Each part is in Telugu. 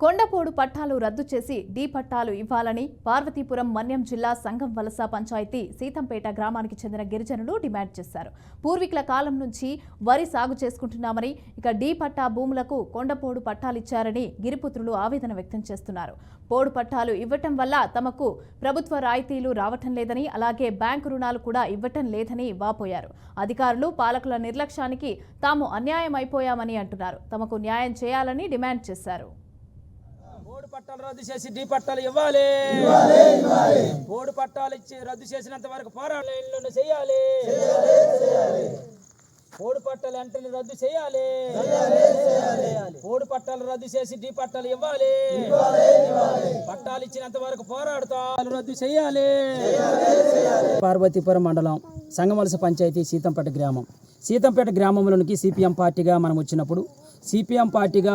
కొండపోడు పట్టాలు రద్దు చేసి డి పట్టాలు ఇవ్వాలని పార్వతీపురం మన్యం జిల్లా సంగం వలస పంచాయతీ సీతంపేట గ్రామానికి చెందిన గిరిజనులు డిమాండ్ చేశారు. పూర్వీకుల కాలం నుంచి వరి సాగు చేసుకుంటున్నామని, ఇక డి పట్టా భూములకు కొండపోడు పట్టాలిచ్చారని గిరిపుత్రులు ఆవేదన వ్యక్తం చేస్తున్నారు. పోడు పట్టాలు ఇవ్వటం వల్ల తమకు ప్రభుత్వ రాయితీలు రావటం లేదని, అలాగే బ్యాంకు రుణాలు కూడా ఇవ్వటం లేదని వాపోయారు. అధికారులు పాలకుల నిర్లక్ష్యానికి తాము అన్యాయం అయిపోయామని అంటున్నారు. తమకు న్యాయం చేయాలని డిమాండ్ చేశారు. పోడు పట్టాలు రద్దు చేసి డి పట్టాలు ఇవ్వాలి. పోడు పట్టాలు ఇచ్చి రద్దు చేసినంత వరకు పోరాటాలు చేయాలి. పోడు పట్టాలు వెంటనే రద్దు చేయాలి. పోడు పట్టాలు రద్దు చేసి డి పట్టాలు ఇవ్వాలి. పట్టాలు ఇచ్చినంత వరకు పోరాడుతాలు రద్దు చేయాలి. పార్వతీపురం మండలం సంగమలస పంచాయతీ సీతంపేట గ్రామం. సీతంపేట గ్రామంలోనికి సిపిఎం పార్టీగా మనం వచ్చినప్పుడు సిపిఎం పార్టీగా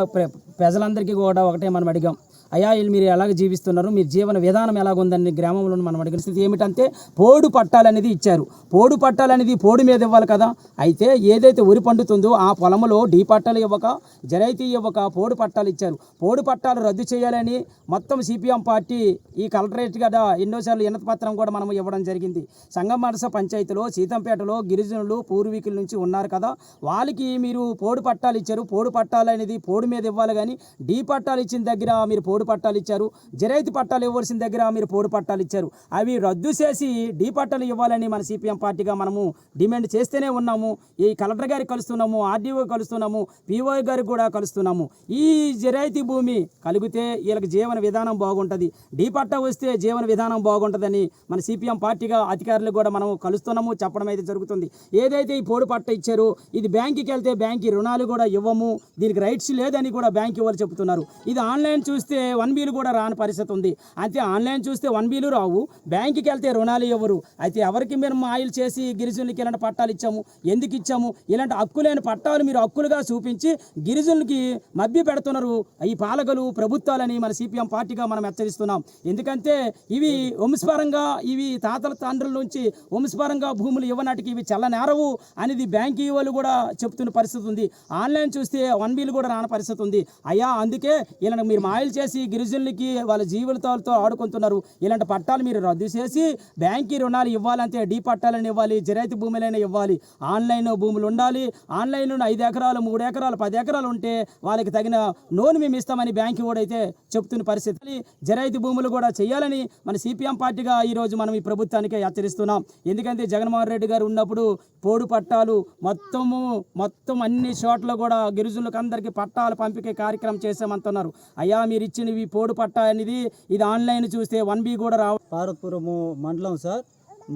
ప్రజలందరికీ కూడా ఒకటే మనం అడిగాం, అయ్యా మీరు ఎలాగ జీవిస్తున్నారు, మీ జీవన విధానం ఎలాగుందని గ్రామంలో మనం అడిగిన స్థితి ఏమిటంటే పోడు పట్టాలనేది ఇచ్చారు. పోడు పట్టాలనేది పోడు మీద ఇవ్వాలి కదా. అయితే ఏదైతే వరి పండుతుందో ఆ పొలంలో డి పట్టాలు ఇవ్వక, జరైతీ ఇవ్వక పోడు పట్టాలు ఇచ్చారు. పోడు పట్టాలు రద్దు చేయాలని మొత్తం సిపిఎం పార్టీ ఈ కలెక్టరేట్ కదా ఎన్నోసార్లు వినతి పత్రం కూడా మనం ఇవ్వడం జరిగింది. సంగమలస పంచాయతీలో సీతంపేటలో గిరిజనులు పూర్వీకుల నుంచి ఉన్నారు కదా, వాళ్ళకి మీరు పోడు పట్టాలు ఇచ్చారు. పోడు పట్టాలు అనేది పోడు మీద ఇవ్వాలి కానీ డి పట్టాలు ఇచ్చిన దగ్గర మీరు పోడు పట్టాలు ఇచ్చారు. జరైతీ పట్టాలు ఇవ్వాల్సిన దగ్గర మీరు పోడు పట్టాలు ఇచ్చారు. అవి రద్దు చేసి డి పట్టాలు ఇవ్వాలని మన సిపిఎం పార్టీగా మనము డిమాండ్ చేస్తూనే ఉన్నాము. ఈ కలెక్టర్ గారికి కలుస్తున్నాము, ఆర్డీఓ కలుస్తున్నాము, పిఓ గారికి కూడా కలుస్తున్నాము. ఈ జరైతీ భూమి కలిగితే వీళ్ళకి జీవన విధానం బాగుంటుంది, డి పట్టా వస్తే జీవన విధానం బాగుంటుందని మన సిపిఎం పార్టీగా అధికారులు కూడా మనం కలుస్తున్నాము, చెప్పడం అయితే జరుగుతుంది. ఏదైతే ఈ పోడు పట్ట ఇచ్చారో ఇది బ్యాంకుకి వెళ్తే బ్యాంకు రుణాలు కూడా ఇవ్వము, దీనికి రైట్స్ లేదని కూడా బ్యాంకు వాళ్ళు చెబుతున్నారు. ఇది ఆన్లైన్ చూస్తే 1B కూడా రాని పరిస్థితి ఉంది. అయితే ఆన్లైన్ చూస్తే 1B రావు, బ్యాంకుకి వెళ్తే రుణాలు ఇవ్వరు. అయితే ఎవరికి మీరు మాయిల్ చేసి గిరిజనులకి ఇలాంటి పట్టాలు ఇచ్చాము, ఎందుకు ఇచ్చాము, ఇలాంటి హక్కులేని పట్టాలు మీరు హక్కులుగా చూపించి గిరిజనులకి మభ్య పెడుతున్నారు ఈ పాలకులు ప్రభుత్వాలని మన సిపిఎం పార్టీగా మనం హెచ్చరిస్తున్నాం. ఎందుకంటే ఇవి వంశపరంగా, ఇవి తాతల తండ్రుల నుంచి వంశపరంగా భూములు ఇవ్వనాటికి ఇవి చల్లనేరవు అనేది బ్యాంకు వాళ్ళు కూడా చెప్తున్న పరిస్థితి ఉంది. ఆన్లైన్ చూస్తే 1B కూడా రాని పరిస్థితి ఉంది. అయ్యా అందుకే ఇలా మీరు మాయిల్ చేసి గిరిజనులకి వాళ్ళ జీవితాలతో ఆడుకుంటున్నారు. ఇలాంటి పట్టాలు మీరు రద్దు చేసి బ్యాంకు రుణాలు ఇవ్వాలంటే డి పట్టాలను ఇవ్వాలి, జరైతీ భూములైనా ఇవ్వాలి. ఆన్లైన్ భూములు ఉండాలి. ఆన్లైన్ 5 ఎకరాలు 3 ఎకరాలు 10 ఎకరాలు ఉంటే వాళ్ళకి తగిన లోన్ మేము ఇస్తామని బ్యాంకు కూడా అయితే చెప్తున్న పరిస్థితి. జరైతీ భూములు కూడా చేయాలని మన సిపిఎం పార్టీగా ఈరోజు మనం ఈ ప్రభుత్వానికి హెచ్చరిస్తున్నాం. ఎందుకంటే జగన్మోహన్ రెడ్డి గారు ఉన్నప్పుడు పోడు పట్టాలు మొత్తం అన్ని చోట్ల కూడా గిరిజనులకు అందరికీ పట్టాలు పంపిణీ కార్యక్రమం చేసామంటున్నారు. అయ్యా మీరు ఇచ్చినవి పోడు పట్టా అనేది ఇది ఆన్లైన్ చూస్తే 1B కూడా రావు. పార్వతీపురం మండలం సార్,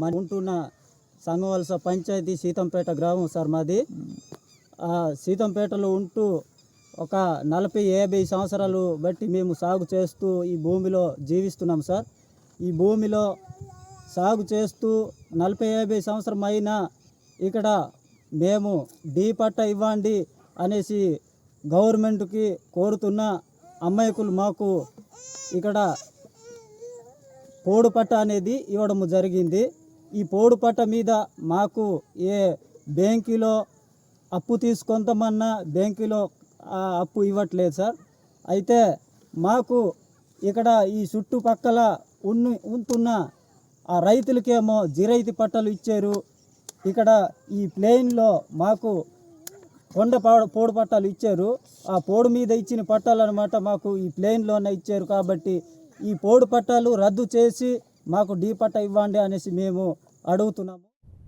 మన ఉంటున్న సంగవలస పంచాయతీ సీతంపేట గ్రామం సార్ మాది. సీతంపేటలో ఉంటూ ఒక 40-50 సంవత్సరాలు బట్టి మేము సాగు చేస్తూ ఈ భూమిలో జీవిస్తున్నాం సార్. ఈ భూమిలో సాగు చేస్తూ 40-50 సంవత్సరం అయినా ఇక్కడ మేము డి పట్టా ఇవ్వండి అనేసి గవర్నమెంట్కి కోరుతున్న అమ్మాయికులు మాకు ఇక్కడ పోడు పట్ట అనేది ఇవ్వడం జరిగింది. ఈ పోడు పట్ట మీద మాకు ఏ బ్యాంకులో అప్పు తీసుకొంతమన్నా బ్యాంకులో అప్పు ఇవ్వట్లేదు సార్. అయితే మాకు ఇక్కడ ఈ చుట్టుపక్కల ఉంటున్న ఆ రైతులకేమో జిరైతీ పట్టాలు ఇచ్చారు. ఇక్కడ ఈ ప్లేన్లో మాకు పోడు పట్టాలు ఇచ్చారు. ఆ పోడు మీద ఇచ్చిన పట్టాలు అనమాట మాకు ఈ ప్లేన్లోనే ఇచ్చారు. కాబట్టి ఈ పోడు పట్టాలు రద్దు చేసి మాకు డి పట్టా ఇవ్వండి అనేసి మేము అడుగుతున్నాము.